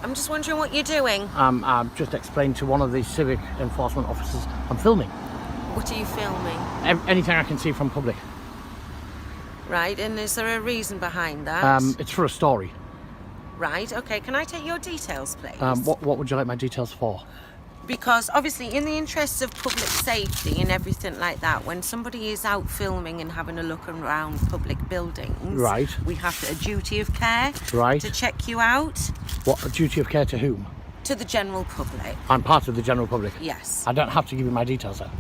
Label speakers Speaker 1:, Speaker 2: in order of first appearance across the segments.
Speaker 1: I'm just wondering what you're doing.
Speaker 2: I've just explained to one of the civic enforcement officers I'm filming.
Speaker 1: What are you filming?
Speaker 2: Anything I can see from public.
Speaker 1: Right, and is there a reason behind that?
Speaker 2: It's for a story.
Speaker 1: Right, okay. Can I take your details, please?
Speaker 2: What would you like my details for?
Speaker 1: Because obviously in the interests of public safety and everything like that, when somebody is out filming and having a look around public buildings,
Speaker 2: Right.
Speaker 1: we have a duty of care
Speaker 2: Right.
Speaker 1: to check you out.
Speaker 2: What, a duty of care to whom?
Speaker 1: To the general public.
Speaker 2: I'm part of the general public.
Speaker 1: Yes.
Speaker 2: I don't have to give you my details then.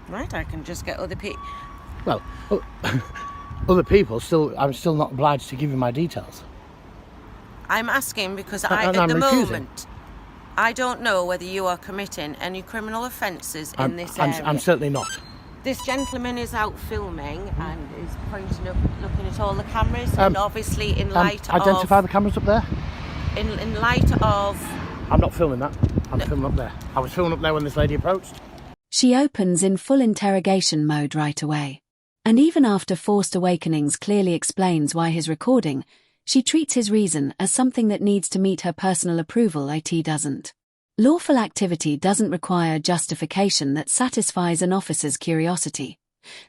Speaker 1: Right, I can just get other people.
Speaker 2: Well, other people I'm still not obliged to give you my details.
Speaker 1: I'm asking because
Speaker 2: I'm
Speaker 1: at the
Speaker 2: refusing.
Speaker 1: moment, I don't know whether you are committing any criminal offences in this area.
Speaker 2: I'm certainly not.
Speaker 1: This gentleman is out filming and is pointing up, looking at all the cameras, and obviously in light
Speaker 2: Identify the cameras up there.
Speaker 1: In light of...
Speaker 2: I'm not filming that. I'm filming up there. I was filming up there when this lady approached.
Speaker 3: She opens in full interrogation mode right away. And even after Forced Awakenings clearly explains why he's recording, she treats his reason as something that needs to meet her personal approval. It doesn't. Lawful activity doesn't require justification that satisfies an officer's curiosity.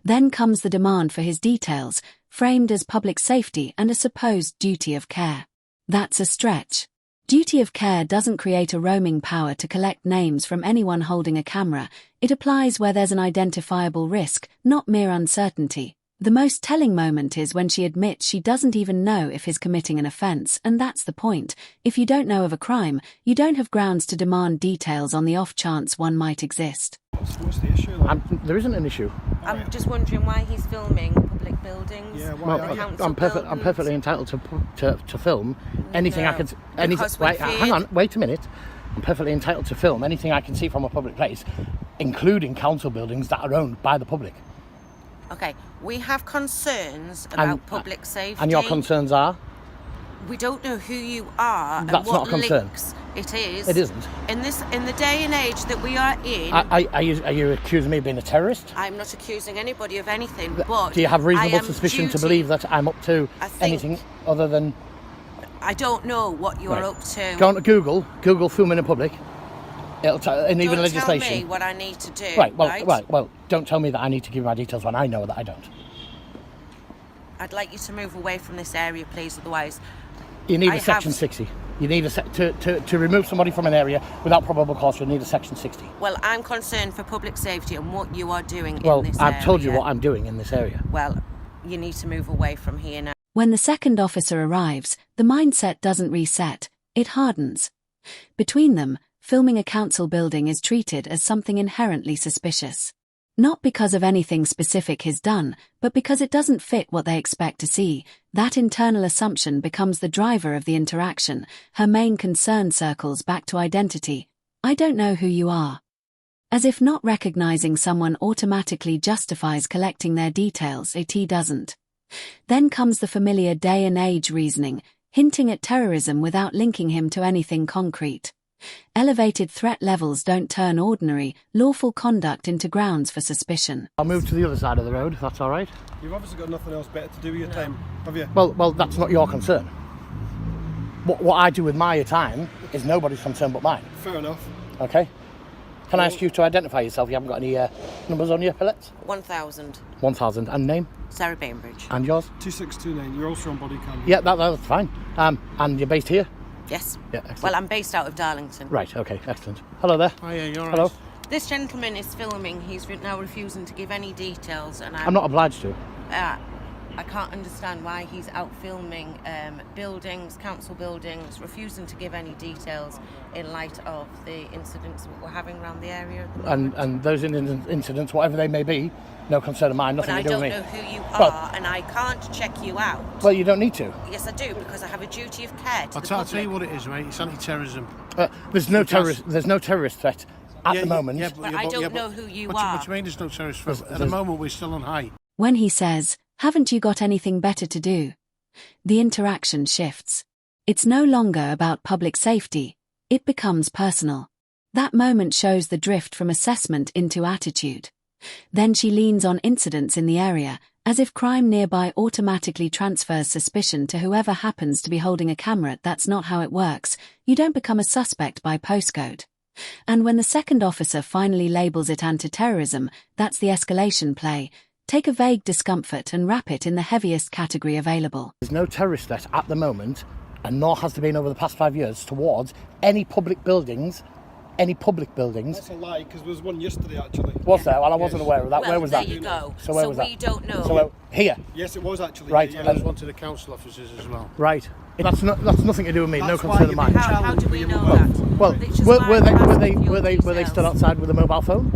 Speaker 3: Then comes the demand for his details, framed as public safety and a supposed duty of care. That's a stretch. Duty of care doesn't create a roaming power to collect names from anyone holding a camera. It applies where there's an identifiable risk, not mere uncertainty. The most telling moment is when she admits she doesn't even know if he's committing an offence, and that's the point. If you don't know of a crime, you don't have grounds to demand details on the off chance one might exist.
Speaker 4: What's the issue?
Speaker 2: There isn't an issue.
Speaker 1: I'm just wondering why he's filming public buildings.
Speaker 4: Yeah, why?
Speaker 2: I'm perfectly entitled to film anything I can. Hang on, wait a minute. I'm perfectly entitled to film anything I can see from a public place, including council buildings that are owned by the public.
Speaker 1: Okay, we have concerns about public safety.
Speaker 2: And your concerns are?
Speaker 1: We don't know who you are and
Speaker 2: That's
Speaker 1: what
Speaker 2: not a concern.
Speaker 1: links it is.
Speaker 2: It isn't.
Speaker 1: In the day and age that we are in.
Speaker 2: Are you accusing me of being a terrorist?
Speaker 1: I'm not accusing anybody of anything, but
Speaker 2: do you have reasonable suspicion to believe that I'm up to anything other than?
Speaker 1: I don't know what you're up to.
Speaker 2: Go on to Google filming in public. It'll and even legislation.
Speaker 1: Don't tell me what I need to do.
Speaker 2: Right. Well, don't tell me that I need to give my details when I know that I don't.
Speaker 1: I'd like you to move away from this area, please. Otherwise,
Speaker 2: you need a section 60. You need to remove somebody from an area without probable cause. You need a section 60.
Speaker 1: Well, I'm concerned for public safety and what you are doing in this area.
Speaker 2: Well, I've told you what I'm doing in this area.
Speaker 1: Well, you need to move away from here now.
Speaker 3: When the second officer arrives, the mindset doesn't reset, it hardens. Between them, filming a council building is treated as something inherently suspicious. Not because of anything specific he's done, but because it doesn't fit what they expect to see. That internal assumption becomes the driver of the interaction. Her main concern circles back to identity. I don't know who you are. As if not recognizing someone automatically justifies collecting their details, it doesn't. Then comes the familiar day and age reasoning, hinting at terrorism without linking him to anything concrete. Elevated threat levels don't turn ordinary, lawful conduct into grounds for suspicion.
Speaker 2: I'll move to the other side of the road, if that's all right.
Speaker 4: You've obviously got nothing else better to do with your time, have you?
Speaker 2: Well, that's not your concern. What I do with my time is nobody's concern but mine.
Speaker 4: Fair enough.
Speaker 2: Okay? Can I ask you to identify yourself? You haven't got any numbers on your pellets?
Speaker 1: 1,000.
Speaker 2: 1,000. And name?
Speaker 1: Sarah Bainbridge.
Speaker 2: And yours?
Speaker 4: 2629. You're also on body cam.
Speaker 2: Yeah, that's fine. And you're based here?
Speaker 1: Yes.
Speaker 2: Yeah, excellent.
Speaker 1: Well, I'm based out of Darlington.
Speaker 2: Right, okay, excellent. Hello there.
Speaker 4: Oh yeah, you're all
Speaker 2: Hello.
Speaker 4: right.
Speaker 1: This gentleman is filming. He's now refusing to give any details, and
Speaker 2: I'm not obliged to.
Speaker 1: I can't understand why he's out filming buildings, council buildings, refusing to give any details in light of the incidents that we're having around the area at the moment.
Speaker 2: And those incidents, whatever they may be, no concern of mine, nothing to do with me.
Speaker 1: But I don't know who you are, and I can't check you out.
Speaker 2: Well, you don't need to.
Speaker 1: Yes, I do, because I have a duty of care to the public.
Speaker 5: I'll tell you what it is, mate. It's anti-terrorism.
Speaker 2: There's no terrorist threat at the moment.
Speaker 1: But I don't know who you are.
Speaker 5: What do you mean there's no terrorist threat? At the moment, we're still on high.
Speaker 3: When he says, "Haven't you got anything better to do?" the interaction shifts. It's no longer about public safety. It becomes personal. That moment shows the drift from assessment into attitude. Then she leans on incidents in the area, As if crime nearby automatically transfers suspicion to whoever happens to be holding a camera. That's not how it works. You don't become a suspect by postcode. And when the second officer finally labels it anti-terrorism, that's the escalation play. Take a vague discomfort and wrap it in the heaviest category available.
Speaker 2: There's no terrorist threat at the moment, and nor has there been over the past 5 years, towards any public buildings.
Speaker 4: That's a lie, because there was one yesterday actually.
Speaker 2: Was there? Well, I wasn't aware of that.
Speaker 1: Well,
Speaker 2: where was
Speaker 1: there
Speaker 2: that?
Speaker 1: you go.
Speaker 2: So where was that?
Speaker 1: we don't know.
Speaker 2: So here.
Speaker 4: Yes, it was actually.
Speaker 2: Right.
Speaker 4: Yeah,
Speaker 5: There's one to the council officers as well.
Speaker 2: Right. That's nothing to do with me.
Speaker 4: That's
Speaker 2: no
Speaker 4: why
Speaker 2: concern of
Speaker 4: you've
Speaker 2: mine.
Speaker 4: been
Speaker 1: How do we know
Speaker 4: Well,
Speaker 1: that?
Speaker 2: Well,
Speaker 1: It's just
Speaker 2: were
Speaker 1: my
Speaker 2: they
Speaker 1: asking your
Speaker 2: were they
Speaker 1: details.
Speaker 2: stood outside with a mobile phone?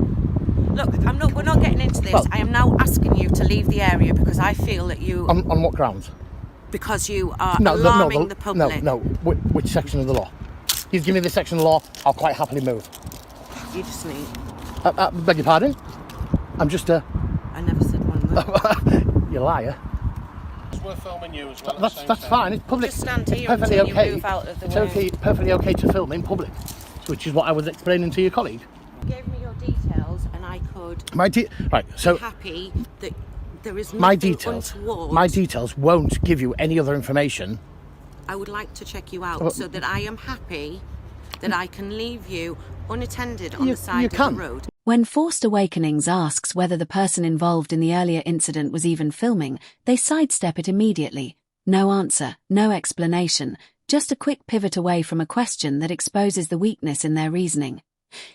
Speaker 1: Look, we're not getting into this.
Speaker 2: Well-
Speaker 1: I am now asking you to leave the area because I feel that you,
Speaker 2: On what grounds?
Speaker 1: because you are alarming the public.
Speaker 2: No. Which section of the law? You give me the section of the law, I'll quite happily move.
Speaker 1: You just need.
Speaker 2: Beg your pardon? I'm just a...
Speaker 1: I never said one word.
Speaker 2: You liar.
Speaker 5: We're filming you as well.
Speaker 2: That's fine. It's public.
Speaker 1: Just stand
Speaker 2: It's
Speaker 1: here
Speaker 2: perfectly
Speaker 1: until you
Speaker 2: okay.
Speaker 1: move out of the
Speaker 2: It's
Speaker 1: way.
Speaker 2: okay, perfectly okay to film in public, which is what I was explaining to your colleague.
Speaker 1: You gave me your details, and I could
Speaker 2: Right. So
Speaker 1: be happy that there is nothing
Speaker 2: my details.
Speaker 1: untoward.
Speaker 2: My details won't give you any other information.
Speaker 1: I would like to check you out
Speaker 2: Well-
Speaker 1: so that I am happy that I can leave you unattended on
Speaker 2: You-
Speaker 1: the side
Speaker 2: you
Speaker 1: of
Speaker 2: can.
Speaker 1: the road.
Speaker 3: When Forced Awakenings asks whether the person involved in the earlier incident was even filming, they sidestep it immediately. No answer, no explanation, just a quick pivot away from a question that exposes the weakness in their reasoning.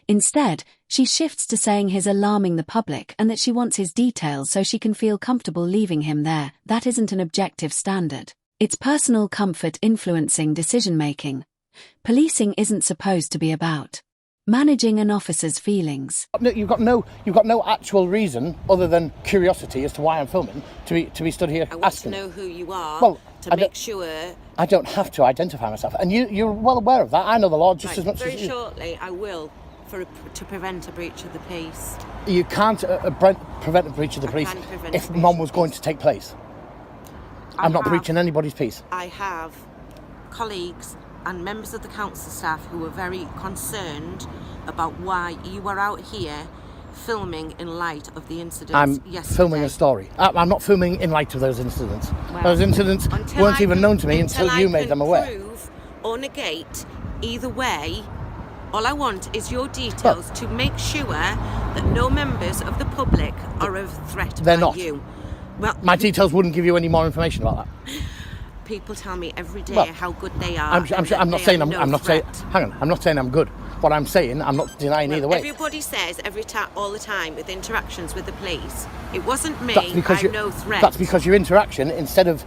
Speaker 3: Instead, she shifts to saying he's alarming the public and that she wants his details so she can feel comfortable leaving him there. That isn't an objective standard. It's personal comfort influencing decision-making. Policing isn't supposed to be about managing an officer's feelings.
Speaker 2: You've got no actual reason other than curiosity as to why I'm filming to be stood here
Speaker 1: I want
Speaker 2: asking.
Speaker 1: to know who you are
Speaker 2: Well,
Speaker 1: to
Speaker 2: I
Speaker 1: make
Speaker 2: don't-
Speaker 1: sure.
Speaker 2: I don't have to identify myself, and you're well aware of that. I know the law just
Speaker 1: Right,
Speaker 2: as much
Speaker 1: very
Speaker 2: as you.
Speaker 1: shortly, I will to prevent a breach of the peace.
Speaker 2: You can't prevent a breach of the
Speaker 1: I
Speaker 2: police
Speaker 1: can prevent
Speaker 2: if
Speaker 1: a breach
Speaker 2: none
Speaker 1: of
Speaker 2: was
Speaker 1: the
Speaker 2: going
Speaker 1: peace.
Speaker 2: to take place.
Speaker 1: I
Speaker 2: I'm not
Speaker 1: have-
Speaker 2: breaching anybody's peace.
Speaker 1: I have colleagues and members of the council staff who are very concerned about why you were out here filming in light of the incidents
Speaker 2: I'm
Speaker 1: yesterday.
Speaker 2: filming a story. I'm not filming in light of those incidents.
Speaker 1: Well,
Speaker 2: Those incidents
Speaker 1: until
Speaker 2: weren't
Speaker 1: I
Speaker 2: even
Speaker 1: can-
Speaker 2: known to me until
Speaker 1: I
Speaker 2: you made
Speaker 1: can
Speaker 2: them aware.
Speaker 1: Prove or negate either way. All I want is your details to make sure that no members of the public are a threat
Speaker 2: They're
Speaker 1: by
Speaker 2: not.
Speaker 1: you. Well,
Speaker 2: My details wouldn't give you any more information about that.
Speaker 1: people tell me every day
Speaker 2: Well,
Speaker 1: how good they are.
Speaker 2: I'm
Speaker 1: and
Speaker 2: sure.
Speaker 1: that
Speaker 2: I'm not
Speaker 1: they
Speaker 2: saying.
Speaker 1: are
Speaker 2: I'm
Speaker 1: no
Speaker 2: not saying.
Speaker 1: threat.
Speaker 2: Hang on. I'm not saying I'm good. What I'm saying, I'm not denying either way.
Speaker 1: Everybody says every time, all the time, with interactions with the police, it wasn't me.
Speaker 2: That's because
Speaker 1: I'm no threat.
Speaker 2: That's because your interaction, instead of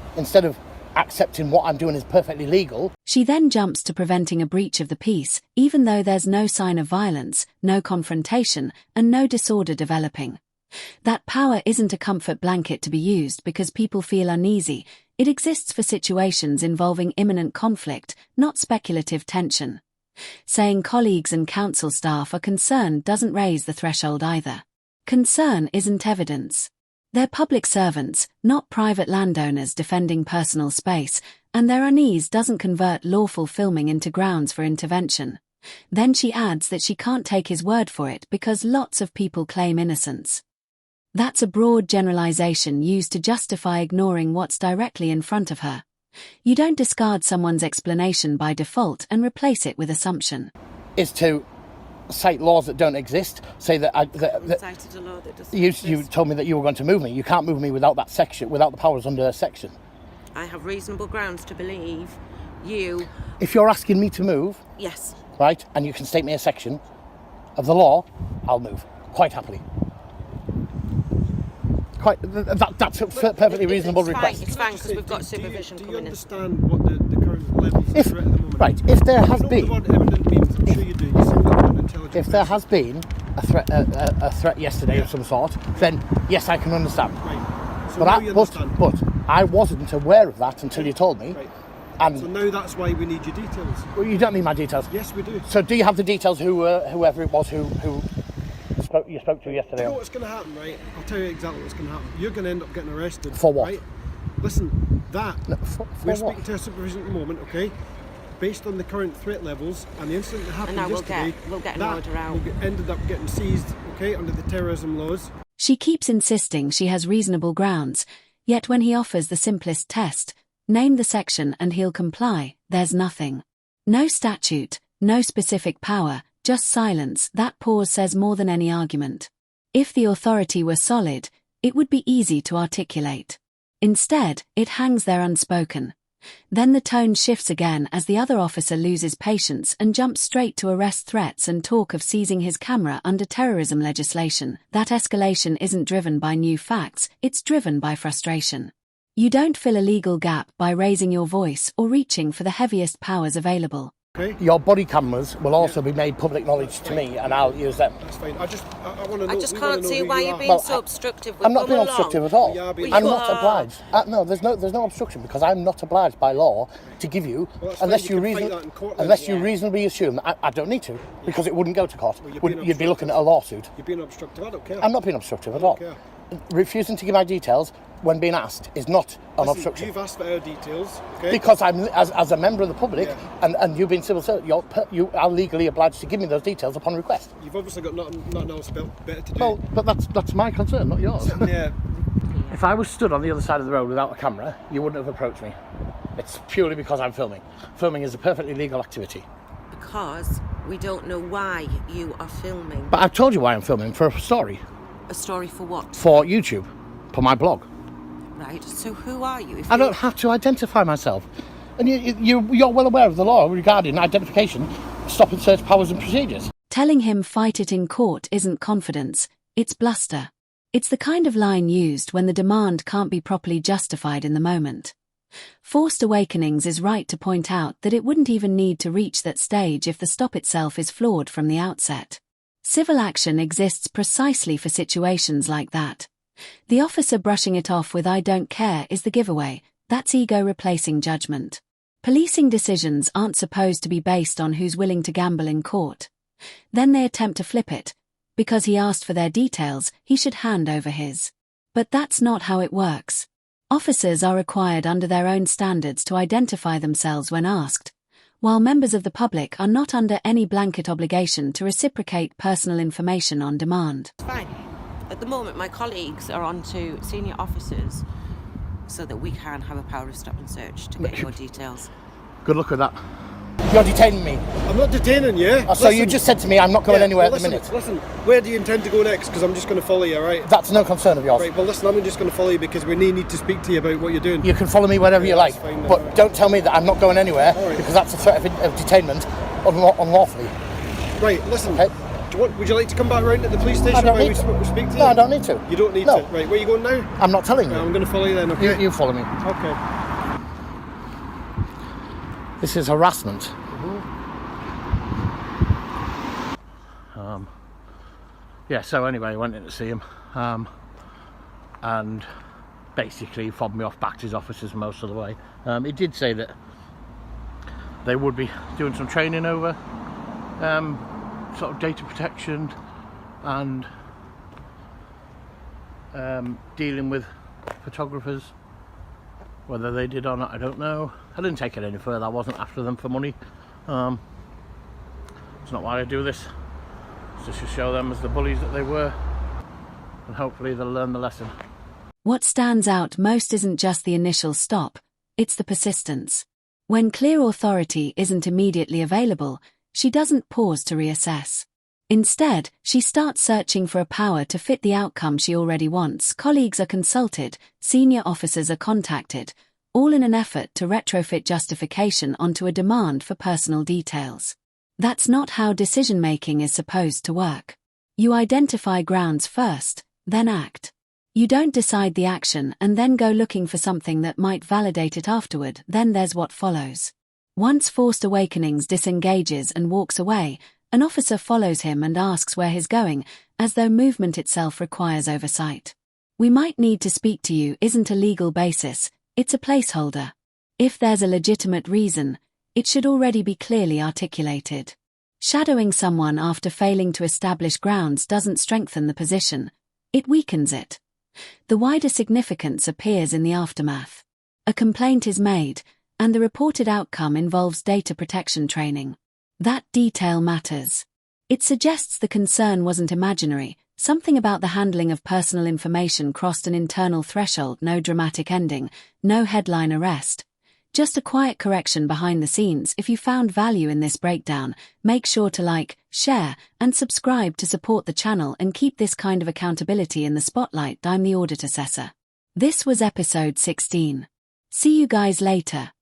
Speaker 2: accepting what I'm doing is perfectly legal.
Speaker 3: She then jumps to preventing a breach of the peace, even though there's no sign of violence, no confrontation, and no disorder developing. That power isn't a comfort blanket to be used because people feel uneasy. It exists for situations involving imminent conflict, not speculative tension. Saying colleagues and council staff are concerned doesn't raise the threshold either. Concern isn't evidence. They're public servants, not private landowners defending personal space, and their unease doesn't convert lawful filming into grounds for intervention. Then she adds that she can't take his word for it because lots of people claim innocence. That's a broad generalization used to justify ignoring what's directly in front of her. You don't discard someone's explanation by default and replace it with assumption.
Speaker 2: Is to cite laws that don't exist. Say that
Speaker 1: Cited a law that doesn't
Speaker 2: you
Speaker 1: exist.
Speaker 2: told me that you were going to move me. You can't move me without that section, without the powers under a section.
Speaker 1: I have reasonable grounds to believe you.
Speaker 2: If you're asking me to move,
Speaker 1: Yes.
Speaker 2: right, and you can state me a section of the law, I'll move quite happily. That's a perfectly reasonable request.
Speaker 1: It's fine because we've got supervision
Speaker 4: do you
Speaker 1: coming in.
Speaker 4: understand what the current levels of threat at the moment?
Speaker 2: Right, if there has
Speaker 4: You know
Speaker 2: been,
Speaker 4: what the word imminent means, I'm sure you do. You seem like an intelligent
Speaker 2: if there
Speaker 4: person.
Speaker 2: has been a threat yesterday of some sort, then yes, I can understand.
Speaker 4: Right. So
Speaker 2: But
Speaker 4: now you understand.
Speaker 2: but I wasn't aware of that until you told me.
Speaker 4: Right.
Speaker 2: And
Speaker 4: So now that's why we need your details.
Speaker 2: well, you don't need my details.
Speaker 4: Yes, we do.
Speaker 2: So do you have the details whoever it was who you spoke to yesterday?
Speaker 4: You know what's going to happen, right? I'll tell you exactly what's going to happen. You're going to end up getting arrested.
Speaker 2: For what?
Speaker 4: Right? Listen,
Speaker 2: For
Speaker 4: we're
Speaker 2: what?
Speaker 4: speaking to a supervision at the moment, okay? Based on the current threat levels and the incident that happened
Speaker 1: now we'll
Speaker 4: yesterday,
Speaker 1: get an
Speaker 4: that
Speaker 1: order out.
Speaker 4: ended up getting seized, okay, under the terrorism laws.
Speaker 3: She keeps insisting she has reasonable grounds, yet when he offers the simplest test, name the section and he'll comply, there's nothing. No statute, no specific power, just silence. That pause says more than any argument. If the authority were solid, it would be easy to articulate. Instead, it hangs there unspoken. Then the tone shifts again as the other officer loses patience and jumps straight to arrest threats and talk of seizing his camera under terrorism legislation. That escalation isn't driven by new facts, it's driven by frustration. You don't fill a legal gap by raising your voice or reaching for the heaviest powers available.
Speaker 4: Okay.
Speaker 2: Your body cameras will also be made public knowledge to me, and I'll use them.
Speaker 4: That's fine. I want to know.
Speaker 1: I just can't see why you're being
Speaker 2: Well,
Speaker 1: so obstructive. With
Speaker 2: I'm not being
Speaker 1: come along.
Speaker 2: obstructive at all.
Speaker 4: Yeah, but
Speaker 2: I'm
Speaker 1: you
Speaker 2: not
Speaker 1: are.
Speaker 2: obliged. No, there's no obstruction because I'm not obliged by law to give you,
Speaker 4: Well, that's
Speaker 2: unless
Speaker 4: fine,
Speaker 2: you
Speaker 4: you can fight that in court then.
Speaker 2: unless you reasonably assume that I don't need to, because it wouldn't go to court.
Speaker 4: Well, you're being
Speaker 2: You'd be looking at a lawsuit.
Speaker 4: You're being obstructive. I don't care.
Speaker 2: I'm not being obstructive at all.
Speaker 4: care.
Speaker 2: Refusing to give my details when being asked is not an
Speaker 4: Listen,
Speaker 2: obstruction.
Speaker 4: You've asked for our details, okay?
Speaker 2: Because I'm, as a member of the public,
Speaker 4: Yeah.
Speaker 2: and you've been civil servant, you are legally obliged to give me those details upon request.
Speaker 4: You've obviously got nothing else better to do.
Speaker 2: Well, but that's my concern, not yours.
Speaker 4: Yeah.
Speaker 2: If I was stood on the other side of the road without a camera, you wouldn't have approached me. It's purely because I'm filming. Filming is a perfectly legal activity.
Speaker 1: Because we don't know why you are filming.
Speaker 2: But I've told you why I'm filming, for a story.
Speaker 1: A story for what?
Speaker 2: For YouTube, for my blog.
Speaker 1: Right, so who are you? If
Speaker 2: I
Speaker 1: you-
Speaker 2: don't have to identify myself. And you're well aware of the law regarding identification, stop and search powers and procedures.
Speaker 3: Telling him fight it in court isn't confidence, it's bluster. It's the kind of line used when the demand can't be properly justified in the moment. Forced Awakenings is right to point out that it wouldn't even need to reach that stage if the stop itself is flawed from the outset. Civil action exists precisely for situations like that. The officer brushing it off with "I don't care" is the giveaway. That's ego replacing judgment. Policing decisions aren't supposed to be based on who's willing to gamble in court. Then they attempt to flip it. Because he asked for their details, he should hand over his. But that's not how it works. Officers are required under their own standards to identify themselves when asked, while members of the public are not under any blanket obligation to reciprocate personal information on demand.
Speaker 1: It's fine. At the moment, my colleagues are on to senior officers so that we can have a power of stop and search to get your details.
Speaker 2: Good luck with that. You're detaining me.
Speaker 4: I'm not detaining you.
Speaker 2: Oh, so you just said to me I'm not going anywhere at the minute.
Speaker 4: Listen, where do you intend to go next? Because I'm just going to follow you, right?
Speaker 2: That's no concern of yours.
Speaker 4: Right, well listen, I'm just going to follow you because we need to speak to you about what you're doing.
Speaker 2: You can follow me wherever you like,
Speaker 4: that's fine then,
Speaker 2: but
Speaker 4: alright.
Speaker 2: don't tell me that I'm not going anywhere,
Speaker 4: Alright.
Speaker 2: because that's a threat of detainment unlawfully.
Speaker 4: Right, listen.
Speaker 2: Okay.
Speaker 4: Would you like to come back round to the police station
Speaker 2: I don't
Speaker 4: where
Speaker 2: need
Speaker 4: we
Speaker 2: to.
Speaker 4: speak to you?
Speaker 2: No, I don't need to.
Speaker 4: You don't need
Speaker 2: No.
Speaker 4: to. Right, where are you going now?
Speaker 2: I'm not telling you.
Speaker 4: I'm going to follow you then, okay?
Speaker 2: You follow me.
Speaker 4: Okay.
Speaker 2: This is harassment. Yeah, so anyway, I went in to see him, and basically he fobbed me off back to his offices most of the way. He did say that they would be doing some training over sort of data protection and dealing with photographers. Whether they did or not, I don't know. I didn't take it any further. I wasn't after them for money. It's not why I do this. It's just to show them as the bullies that they were, and hopefully they'll learn the lesson.
Speaker 3: What stands out most isn't just the initial stop, it's the persistence. When clear authority isn't immediately available, she doesn't pause to reassess. Instead, she starts searching for a power to fit the outcome she already wants. Colleagues are consulted, senior officers are contacted, all in an effort to retrofit justification onto a demand for personal details. That's not how decision-making is supposed to work. You identify grounds first, then act. You don't decide the action and then go looking for something that might validate it afterward. Then there's what follows. Once Forced Awakenings disengages and walks away, an officer follows him and asks where he's going, as though movement itself requires oversight. "We might need to speak to you" isn't a legal basis, it's a placeholder. If there's a legitimate reason, it should already be clearly articulated. Shadowing someone after failing to establish grounds doesn't strengthen the position, it weakens it. The wider significance appears in the aftermath. A complaint is made, and the reported outcome involves data protection training. That detail matters. It suggests the concern wasn't imaginary, Something about the handling of personal information crossed an internal threshold. No dramatic ending, no headline arrest. Just a quiet correction behind the scenes. If you found value in this breakdown, make sure to like, share, and subscribe to support the channel and keep this kind of accountability in the spotlight. I'm the Audit Assessor. This was episode 16. See you guys later.